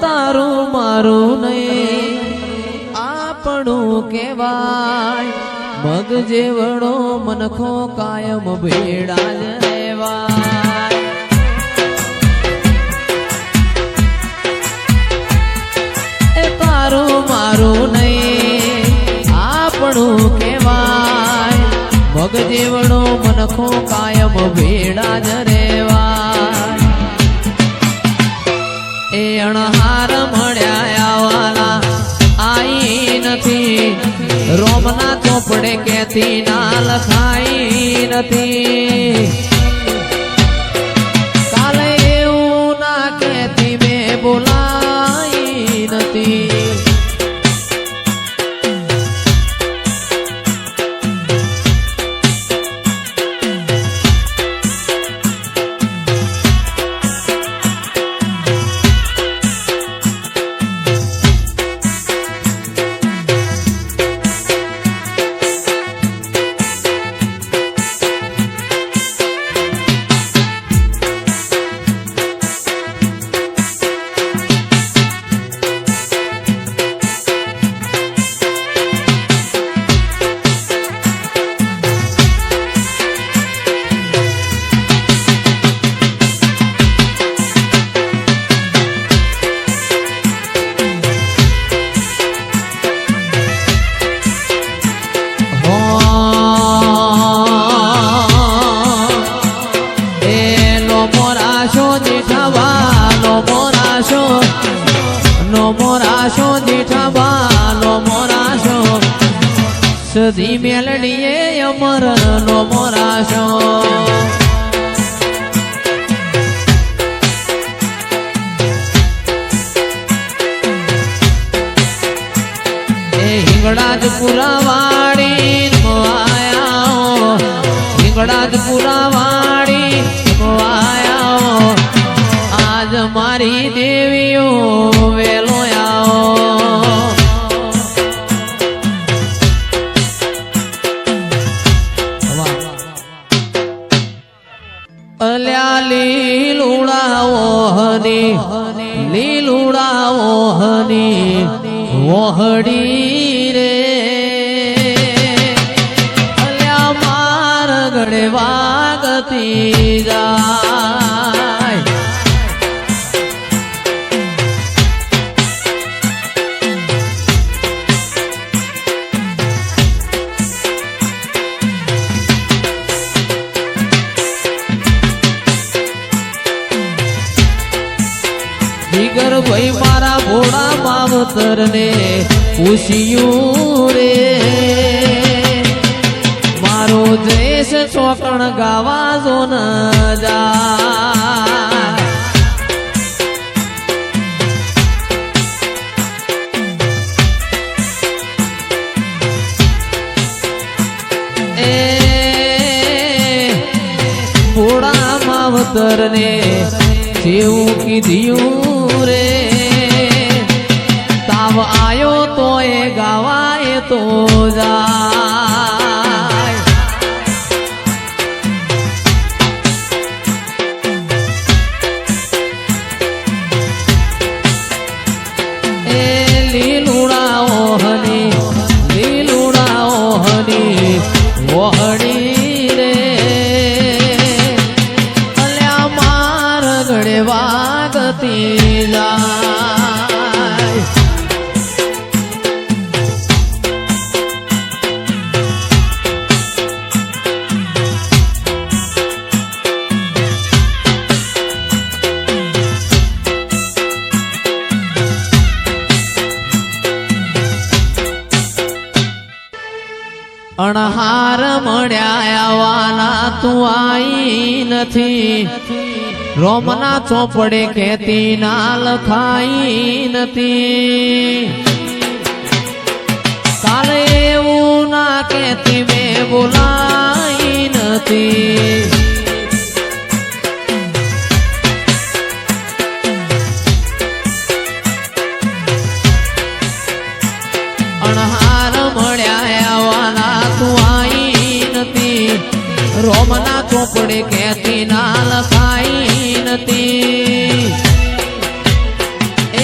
તારું મારું નહીં આપણું કહેવાય મગ જેવડો મનખો કાયમ ભેળા જ રહેવાય એ તારું મારું નહીં આપણું કહેવાય મગ જેવડો મનખો કાયમ ભેળા જ રહેવાય એ અણહાર મળ્યા આવાલા આઈ નથી રોમના ચોપડે કેથી ના લખાઈ નથી કાલે એવું ના કેથી મેં બોલાઈ નથી સદી મેલડીએ અમર નો મોરાશો એ હિંગળા જ પુરાવાડી આયા હિંગળા જ પુરાવાડી આયા આજ મારી દેવીઓ વેલો આવો અલ્યા લીલુડાઓ હની વહડી રે અલ્યા માર ગળે વાગતી જાય જીગર ભાઈ મારા ભોળા માવતર ને પૂછ્યું રે મારો દેશ ચોકણ ગાવા જો ન જાય એ ભોળા માવતર ને જેવું કીધું રે તાવ આયો તો એ ગાવાય તો જાય એ લીલુડાઓ હની વહડી રે અલ્યા માર ગળે વાગતી જાય અણહાર મળ્યા આવાના તું આઈ નથી રોમના ચોપડે કેતી ના લખાઈ નથી કાલે એવું ના કેતી મેં બોલાઈ નથી અણહાર મળ્યા આવાના તું આઈ નથી રોમના ચોપડે કેતી ના લખાઈ નથી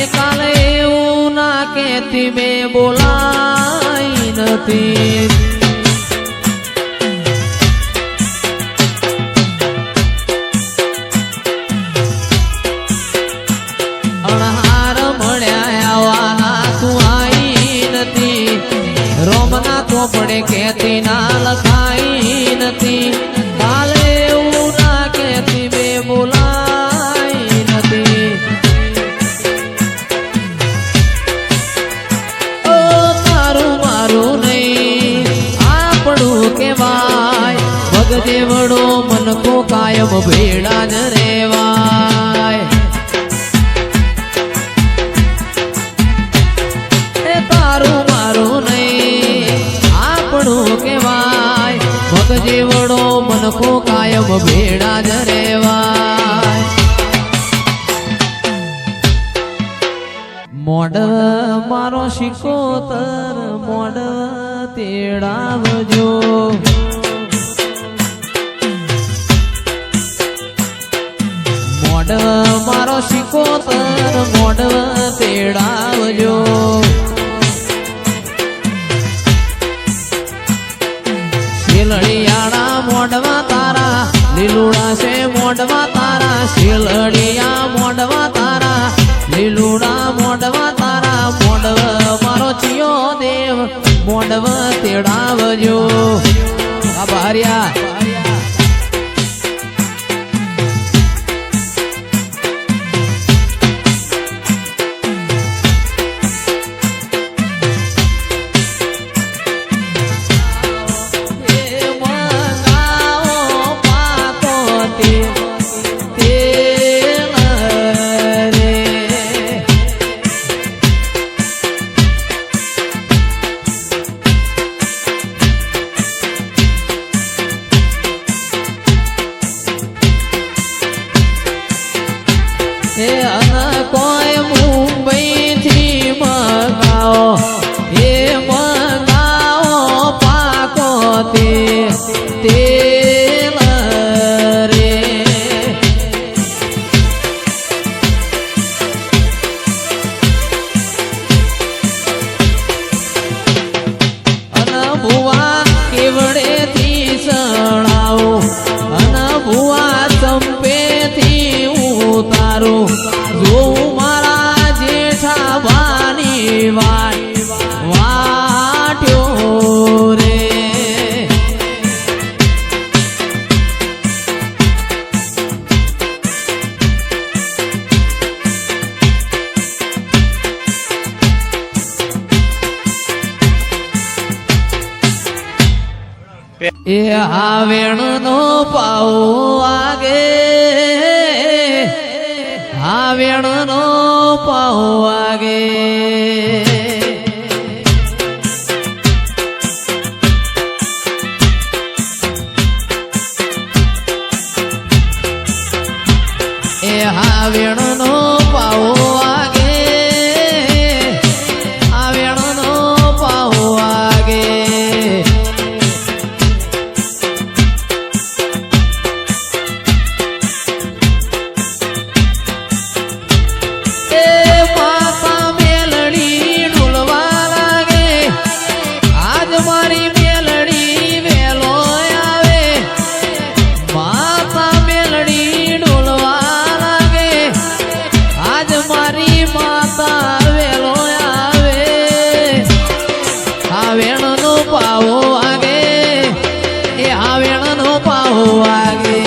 એકા કેતી મેં બોલાઈ નથી. અણહાર મળ્યા આવવાના તું આઈ નથી. રોમના ચોપડે કેતી ના લખાઈ નથી. કાલે એવું ના કેતી મેં બોલાઈ નથી. ઓ તારું મારું નહીં આપણું કેવાય. ભગદેવડો મન કો કાયમ ભેડા જ રેવાય. તારું મારું નહીં આપણું કેવાય. ભગદેવડો મન કો કાયમ ભેડા જ રેવાય. મોડ મારો શિકોતર મોડ તેડાવજો. મોડ મારો શિકોતર મોડ તેડાવજો. શેલડિયાણા મોઢવા તારા લીલુડા છે મોઢવા તારા. શેલડિયા મોઢવા તારા લીલુડા મોઢવા તારા. મોઢવ મારો ચિયો દેવ મોઢવ તેડાવજો. આ બારિયા કોઈ મુંબઈ થી મંગાવો એ મંગાવો પાકો તેલ રે. અન ભુવા કેવડે થી સણાવો. અન ભુવા ચંપે થી ઉતારો. જોઉં મારા જેઠા બાની વાટ્યો રે. એ હાવેણ નો પાઉ આગે. હાવેણ નો પાઉ આગે. એ હાવેણ નો પાઉ આગે. હાવેણ નો પાઉ આગે. વાગે.